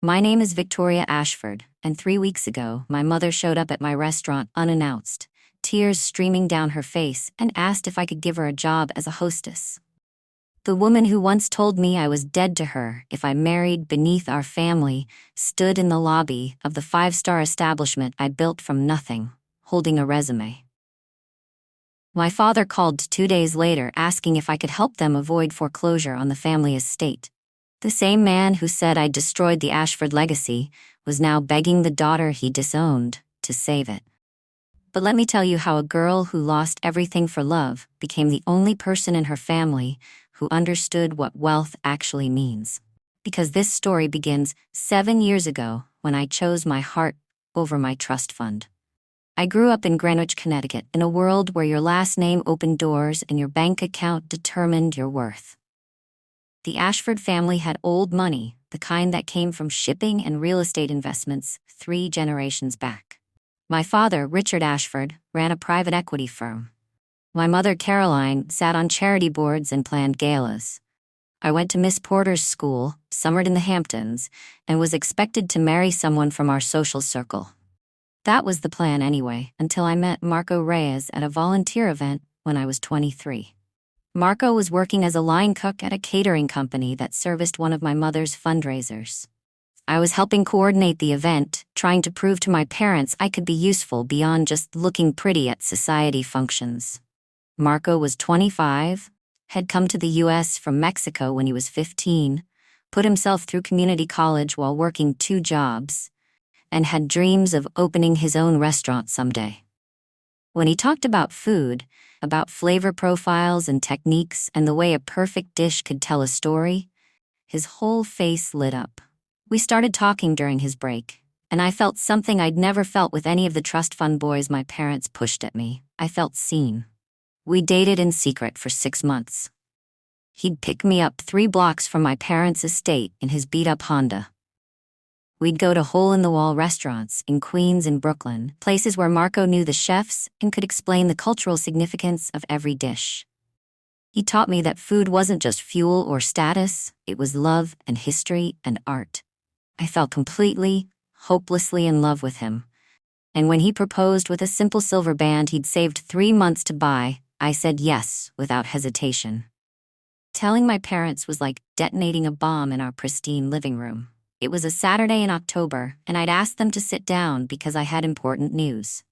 My name is Victoria Ashford, and 3 weeks ago, my mother showed up at my restaurant unannounced, tears streaming down her face, and asked if I could give her a job as a hostess. The woman who once told me I was dead to her if I married beneath our family stood in the lobby of the five-star establishment I built from nothing, holding a resume. My father called 2 days later asking if I could help them avoid foreclosure on the family estate. The same man who said I destroyed the Ashford legacy was now begging the daughter he disowned to save it. But let me tell you how a girl who lost everything for love became the only person in her family who understood what wealth actually means. Because this story begins 7 years ago when I chose my heart over my trust fund. I grew up in Greenwich, Connecticut, in a world where your last name opened doors and your bank account determined your worth. The Ashford family had old money, the kind that came from shipping and real estate investments 3 generations back. My father, Richard Ashford, ran a private equity firm. My mother, Caroline, sat on charity boards and planned galas. I went to Miss Porter's school, summered in the Hamptons, and was expected to marry someone from our social circle. That was the plan anyway, until I met Marco Reyes at a volunteer event when I was 23. Marco was working as a line cook at a catering company that serviced one of my mother's fundraisers. I was helping coordinate the event, trying to prove to my parents I could be useful beyond just looking pretty at society functions. Marco was 25, had come to the U.S. from Mexico when he was 15, put himself through community college while working 2 jobs, and had dreams of opening his own restaurant someday. When he talked about food, about flavor profiles and techniques and the way a perfect dish could tell a story, his whole face lit up. We started talking during his break, and I felt something I'd never felt with any of the trust fund boys my parents pushed at me. I felt seen. We dated in secret for 6 months. He'd pick me up 3 blocks from my parents' estate in his beat-up Honda. We'd go to hole-in-the-wall restaurants in Queens and Brooklyn, places where Marco knew the chefs and could explain the cultural significance of every dish. He taught me that food wasn't just fuel or status, it was love and history and art. I fell completely, hopelessly in love with him. And when he proposed with a simple silver band he'd saved 3 months to buy, I said yes without hesitation. Telling my parents was like detonating a bomb in our pristine living room. It was a Saturday in October, and I'd asked them to sit down because I had important news.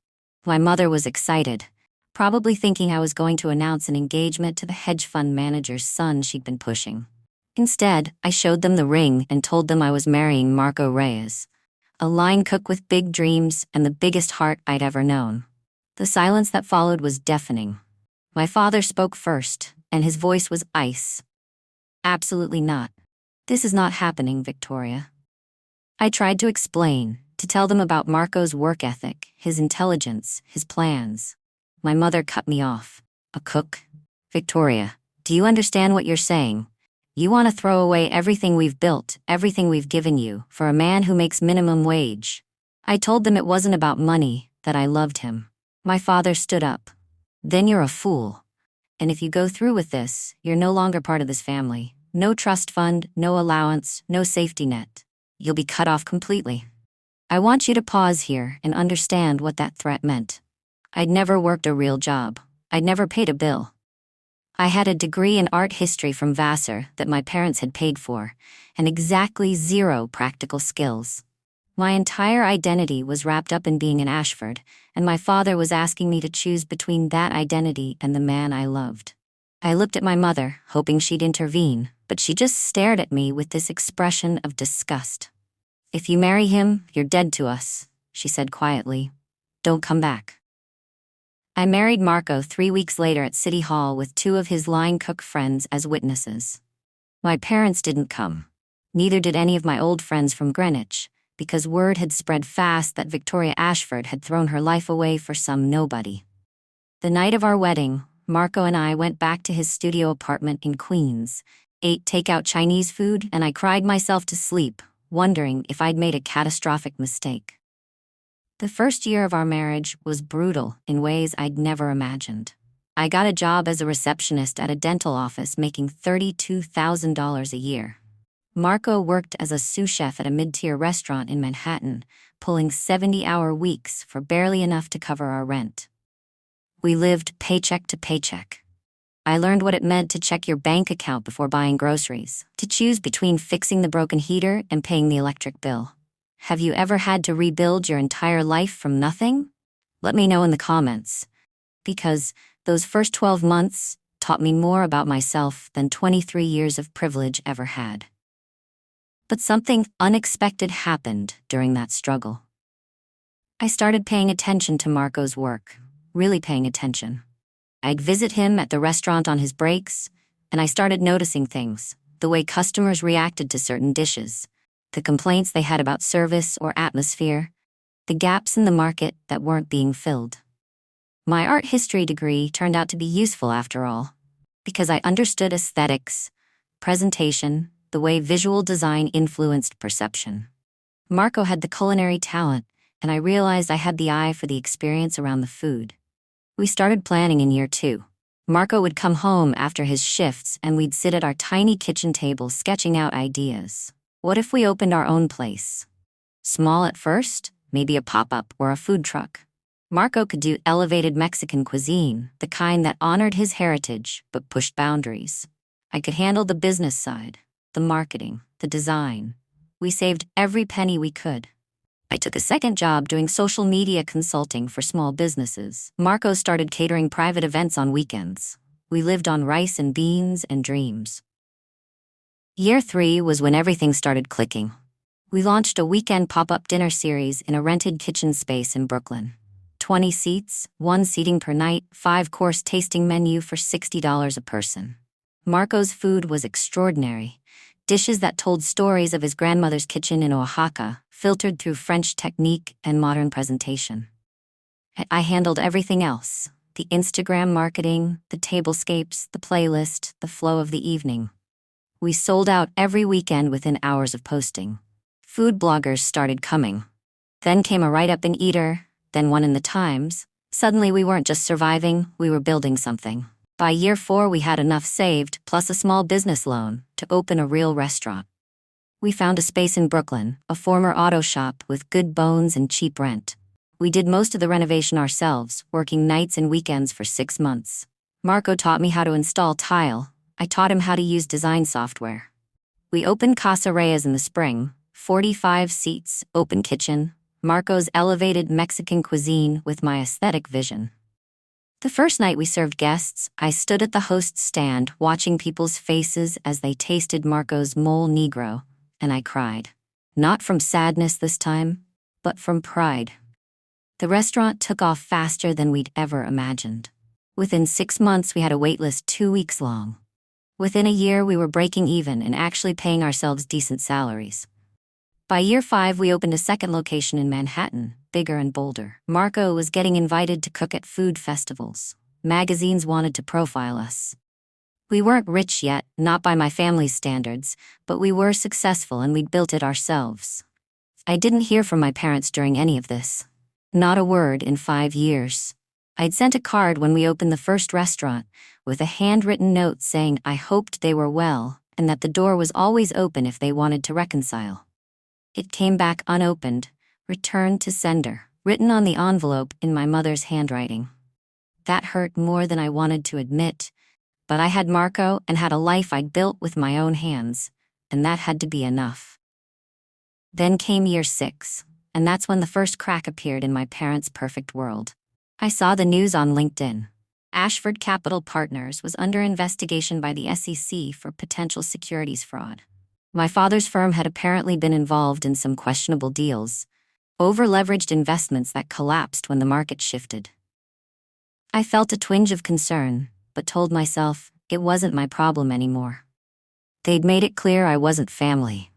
My mother was excited, probably thinking I was going to announce an engagement to the hedge fund manager's son she'd been pushing. Instead, I showed them the ring and told them I was marrying Marco Reyes, a line cook with big dreams and the biggest heart I'd ever known. The silence that followed was deafening. My father spoke first, and his voice was ice. Absolutely not. This is not happening, Victoria. I tried to explain, to tell them about Marco's work ethic, his intelligence, his plans. My mother cut me off. A cook? Victoria, do you understand what you're saying? You want to throw away everything we've built, everything we've given you, for a man who makes minimum wage. I told them it wasn't about money, that I loved him. My father stood up. Then you're a fool. And if you go through with this, you're no longer part of this family. No trust fund, no allowance, no safety net. You'll be cut off completely. I want you to pause here and understand what that threat meant. I'd never worked a real job. I'd never paid a bill. I had a degree in art history from Vassar that my parents had paid for, and exactly 0 practical skills. My entire identity was wrapped up in being an Ashford, and my father was asking me to choose between that identity and the man I loved. I looked at my mother, hoping she'd intervene, but she just stared at me with this expression of disgust. If you marry him, you're dead to us, she said quietly. Don't come back. I married Marco 3 weeks later at City Hall with 2 of his line cook friends as witnesses. My parents didn't come. Neither did any of my old friends from Greenwich, because word had spread fast that Victoria Ashford had thrown her life away for some nobody. The night of our wedding, Marco and I went back to his studio apartment in Queens, ate takeout Chinese food, and I cried myself to sleep, wondering if I'd made a catastrophic mistake. The first year of our marriage was brutal in ways I'd never imagined. I got a job as a receptionist at a dental office making $32,000 a year. Marco worked as a sous chef at a mid-tier restaurant in Manhattan, pulling 70-hour weeks for barely enough to cover our rent. We lived paycheck to paycheck. I learned what it meant to check your bank account before buying groceries, to choose between fixing the broken heater and paying the electric bill. Have you ever had to rebuild your entire life from nothing? Let me know in the comments. Because those first 12 months taught me more about myself than 23 years of privilege ever had. But something unexpected happened during that struggle. I started paying attention to Marco's work, really paying attention. I'd visit him at the restaurant on his breaks, and I started noticing things, the way customers reacted to certain dishes, the complaints they had about service or atmosphere, the gaps in the market that weren't being filled. My art history degree turned out to be useful after all, because I understood aesthetics, presentation, the way visual design influenced perception. Marco had the culinary talent, and I realized I had the eye for the experience around the food. We started planning in year 2. Marco would come home after his shifts and we'd sit at our tiny kitchen table sketching out ideas. What if we opened our own place? Small at first, maybe a pop-up or a food truck. Marco could do elevated Mexican cuisine, the kind that honored his heritage but pushed boundaries. I could handle the business side, the marketing, the design. We saved every penny we could. I took a second job doing social media consulting for small businesses. Marco started catering private events on weekends. We lived on rice and beans and dreams. Year 3 was when everything started clicking. We launched a weekend pop-up dinner series in a rented kitchen space in Brooklyn. 20 seats, 1 seating per night, 5-course tasting menu for $60 a person. Marco's food was extraordinary. Dishes that told stories of his grandmother's kitchen in Oaxaca, filtered through French technique and modern presentation. I handled everything else: the Instagram marketing, the tablescapes, the playlist, the flow of the evening. We sold out every weekend within hours of posting. Food bloggers started coming. Then came a write-up in Eater, then one in the Times. Suddenly we weren't just surviving, we were building something. By year 4 we had enough saved, plus a small business loan, to open a real restaurant. We found a space in Brooklyn, a former auto shop with good bones and cheap rent. We did most of the renovation ourselves, working nights and weekends for 6 months. Marco taught me how to install tile. I taught him how to use design software. We opened Casa Reyes in the spring, 45 seats, open kitchen, Marco's elevated Mexican cuisine with my aesthetic vision. The first night we served guests, I stood at the host's stand watching people's faces as they tasted Marco's mole negro, and I cried. Not from sadness this time, but from pride. The restaurant took off faster than we'd ever imagined. Within 6 months we had a wait list 2 weeks long. Within a year we were breaking even and actually paying ourselves decent salaries. By year 5 we opened a second location in Manhattan, bigger and bolder. Marco was getting invited to cook at food festivals. Magazines wanted to profile us. We weren't rich yet, not by my family's standards, but we were successful and we'd built it ourselves. I didn't hear from my parents during any of this. Not a word in 5 years. I'd sent a card when we opened the first restaurant, with a handwritten note saying I hoped they were well, and that the door was always open if they wanted to reconcile. It came back unopened, returned to sender, written on the envelope in my mother's handwriting. That hurt more than I wanted to admit, but I had Marco and had a life I'd built with my own hands, and that had to be enough. Then came year 6, and that's when the first crack appeared in my parents' perfect world. I saw the news on LinkedIn. Ashford Capital Partners was under investigation by the SEC for potential securities fraud. My father's firm had apparently been involved in some questionable deals, over-leveraged investments that collapsed when the market shifted. I felt a twinge of concern, but told myself it wasn't my problem anymore. They'd made it clear I wasn't family.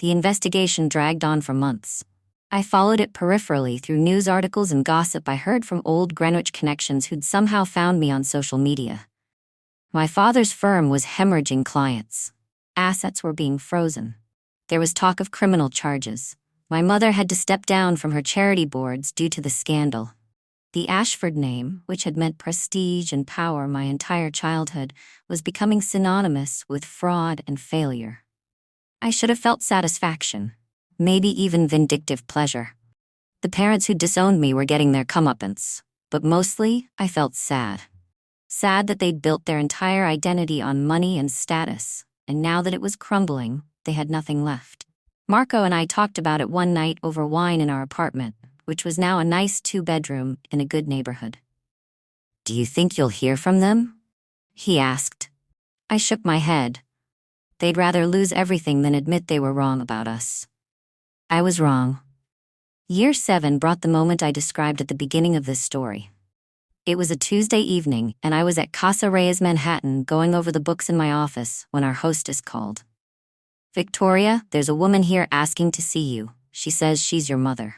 The investigation dragged on for months. I followed it peripherally through news articles and gossip I heard from old Greenwich connections who'd somehow found me on social media. My father's firm was hemorrhaging clients. Assets were being frozen. There was talk of criminal charges. My mother had to step down from her charity boards due to the scandal. The Ashford name, which had meant prestige and power my entire childhood, was becoming synonymous with fraud and failure. I should have felt satisfaction, maybe even vindictive pleasure. The parents who disowned me were getting their comeuppance, but mostly I felt sad. Sad that they'd built their entire identity on money and status, and now that it was crumbling, they had nothing left. Marco and I talked about it one night over wine in our apartment, which was now a nice 2-bedroom in a good neighborhood. "Do you think you'll hear from them?" he asked. I shook my head. They'd rather lose everything than admit they were wrong about us. I was wrong. Year 7 brought the moment I described at the beginning of this story. It was a Tuesday evening, and I was at Casa Reyes, Manhattan, going over the books in my office when our hostess called. "Victoria, there's a woman here asking to see you. She says she's your mother."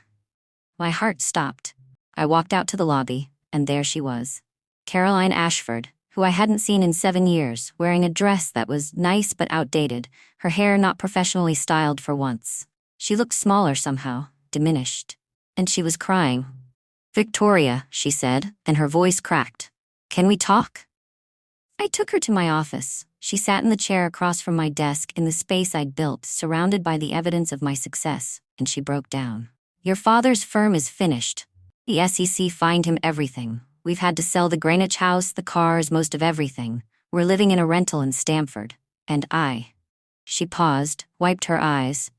My heart stopped. I walked out to the lobby, and there she was. Caroline Ashford, who I hadn't seen in 7 years, wearing a dress that was nice but outdated, her hair not professionally styled for once. She looked smaller somehow, diminished. And she was crying. "Victoria," she said, and her voice cracked. "Can we talk?" I took her to my office. She sat in the chair across from my desk in the space I'd built, surrounded by the evidence of my success, and she broke down. "Your father's firm is finished. The SEC fined him everything. We've had to sell the Greenwich house, the cars, most of everything. We're living in a rental in Stamford. And She paused, wiped her eyes.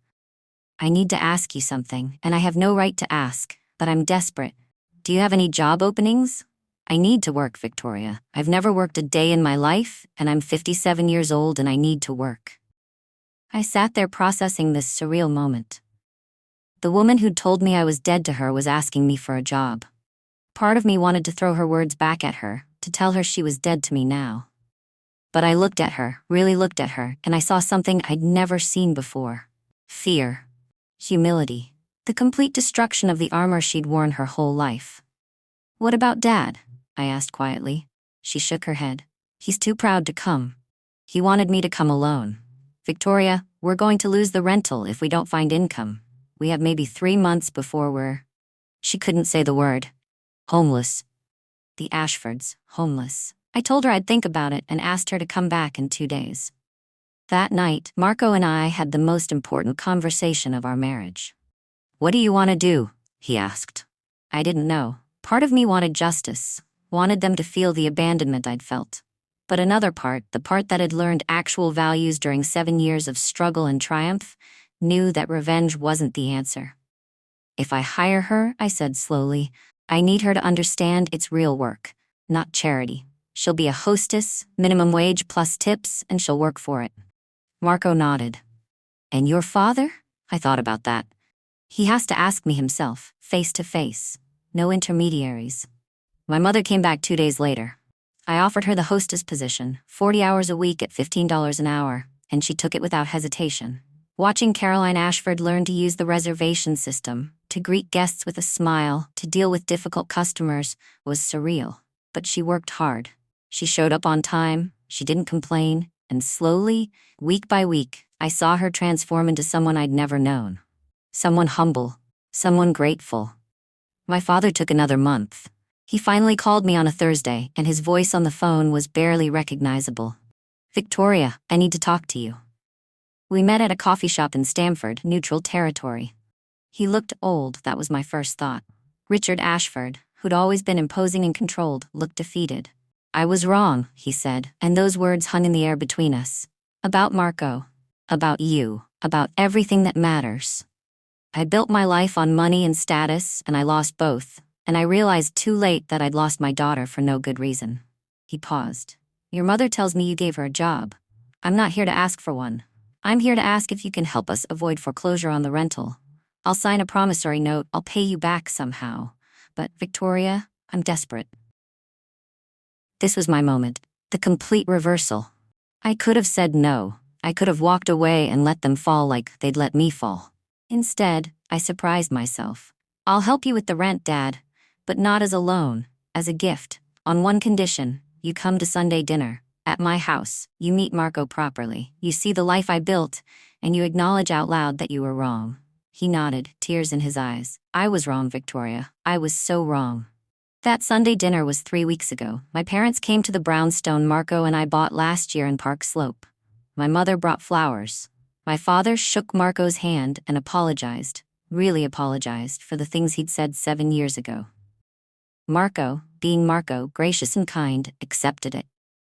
"I need to ask you something, and I have no right to ask, but I'm desperate. Do you have any job openings? I need to work, Victoria. I've never worked a day in my life, and I'm 57 years old and I need to work." I sat there processing this surreal moment. The woman who'd told me I was dead to her was asking me for a job. Part of me wanted to throw her words back at her, to tell her she was dead to me now. But I looked at her, really looked at her, and I saw something I'd never seen before. Fear. Humility. The complete destruction of the armor she'd worn her whole life. "What about Dad?" I asked quietly. She shook her head. "He's too proud to come. He wanted me to come alone. Victoria, we're going to lose the rental if we don't find income. We have maybe 3 months before we're..." She couldn't say the word. "Homeless." The Ashfords, homeless. I told her I'd think about it and asked her to come back in 2 days. That night, Marco and I had the most important conversation of our marriage. "What do you want to do?" he asked. I didn't know. Part of me wanted justice, wanted them to feel the abandonment I'd felt. But another part, the part that had learned actual values during 7 years of struggle and triumph, knew that revenge wasn't the answer. "If I hire her," I said slowly, "I need her to understand it's real work, not charity. She'll be a hostess, minimum wage plus tips, and she'll work for it." Marco nodded. "And your father?" I thought about that. "He has to ask me himself, face to face. No intermediaries." My mother came back 2 days later. I offered her the hostess position, 40 hours a week at $15 an hour, and she took it without hesitation. Watching Caroline Ashford learn to use the reservation system, to greet guests with a smile, to deal with difficult customers, was surreal. But she worked hard. She showed up on time, she didn't complain, and slowly, week by week, I saw her transform into someone I'd never known. Someone humble, someone grateful. My father took another month. He finally called me on a Thursday, and his voice on the phone was barely recognizable. "Victoria, I need to talk to you." We met at a coffee shop in Stamford, neutral territory. He looked old, that was my first thought. Richard Ashford, who'd always been imposing and controlled, looked defeated. "I was wrong," he said, and those words hung in the air between us. "About Marco. About you. About everything that matters. I built my life on money and status, and I lost both, and I realized too late that I'd lost my daughter for no good reason." He paused. "Your mother tells me you gave her a job. I'm not here to ask for one. I'm here to ask if you can help us avoid foreclosure on the rental. I'll sign a promissory note, I'll pay you back somehow. But, Victoria, I'm desperate." This was my moment. The complete reversal. I could have said no. I could have walked away and let them fall like they'd let me fall. Instead, I surprised myself. "I'll help you with the rent, Dad, but not as a loan, as a gift. On one condition, you come to Sunday dinner. At my house, you meet Marco properly. You see the life I built, and you acknowledge out loud that you were wrong." He nodded, tears in his eyes. "I was wrong, Victoria. I was so wrong." That Sunday dinner was 3 weeks ago. My parents came to the brownstone Marco and I bought last year in Park Slope. My mother brought flowers. My father shook Marco's hand and apologized, really apologized, for the things he'd said 7 years ago. Marco, being Marco, gracious and kind, accepted it.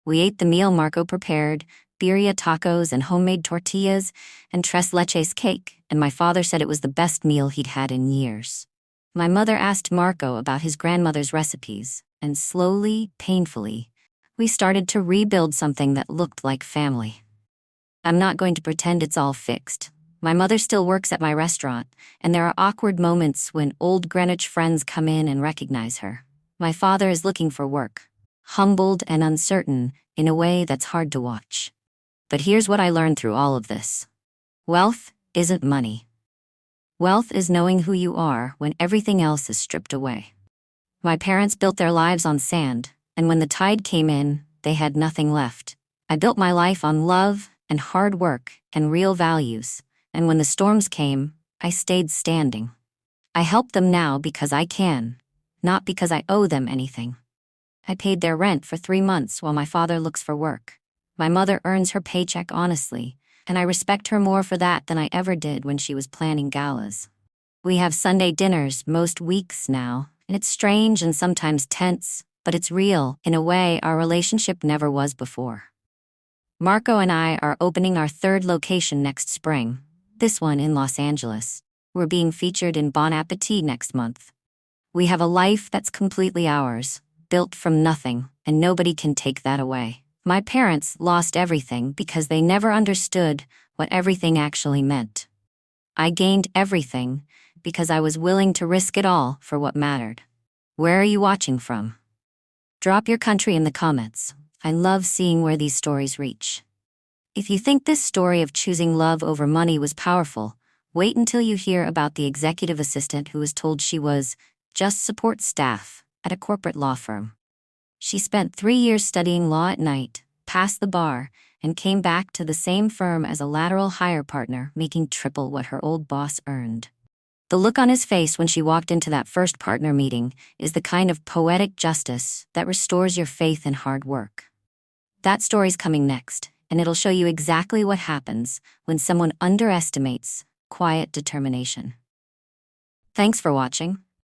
We ate the meal Marco prepared, birria tacos and homemade tortillas, and tres leches cake, and my father said it was the best meal he'd had in years. My mother asked Marco about his grandmother's recipes, and slowly, painfully, we started to rebuild something that looked like family. I'm not going to pretend it's all fixed. My mother still works at my restaurant, and there are awkward moments when old Greenwich friends come in and recognize her. My father is looking for work, humbled and uncertain in a way that's hard to watch. But here's what I learned through all of this. Wealth isn't money. Wealth is knowing who you are when everything else is stripped away. My parents built their lives on sand, and when the tide came in, they had nothing left. I built my life on love and hard work and real values, and when the storms came, I stayed standing. I help them now because I can, not because I owe them anything. I paid their rent for 3 months while my father looks for work. My mother earns her paycheck honestly, and I respect her more for that than I ever did when she was planning galas. We have Sunday dinners most weeks now, and it's strange and sometimes tense, but it's real in a way our relationship never was before. Marco and I are opening our 3rd location next spring, this one in Los Angeles. We're being featured in Bon Appetit next month. We have a life that's completely ours, built from nothing, and nobody can take that away. My parents lost everything because they never understood what everything actually meant. I gained everything because I was willing to risk it all for what mattered. Where are you watching from? Drop your country in the comments. I love seeing where these stories reach. If you think this story of choosing love over money was powerful, wait until you hear about the executive assistant who was told she was just support staff at a corporate law firm. She spent 3 years studying law at night, passed the bar, and came back to the same firm as a lateral hire partner, making triple what her old boss earned. The look on his face when she walked into that first partner meeting is the kind of poetic justice that restores your faith in hard work. That story's coming next, and it'll show you exactly what happens when someone underestimates quiet determination. Thanks for watching.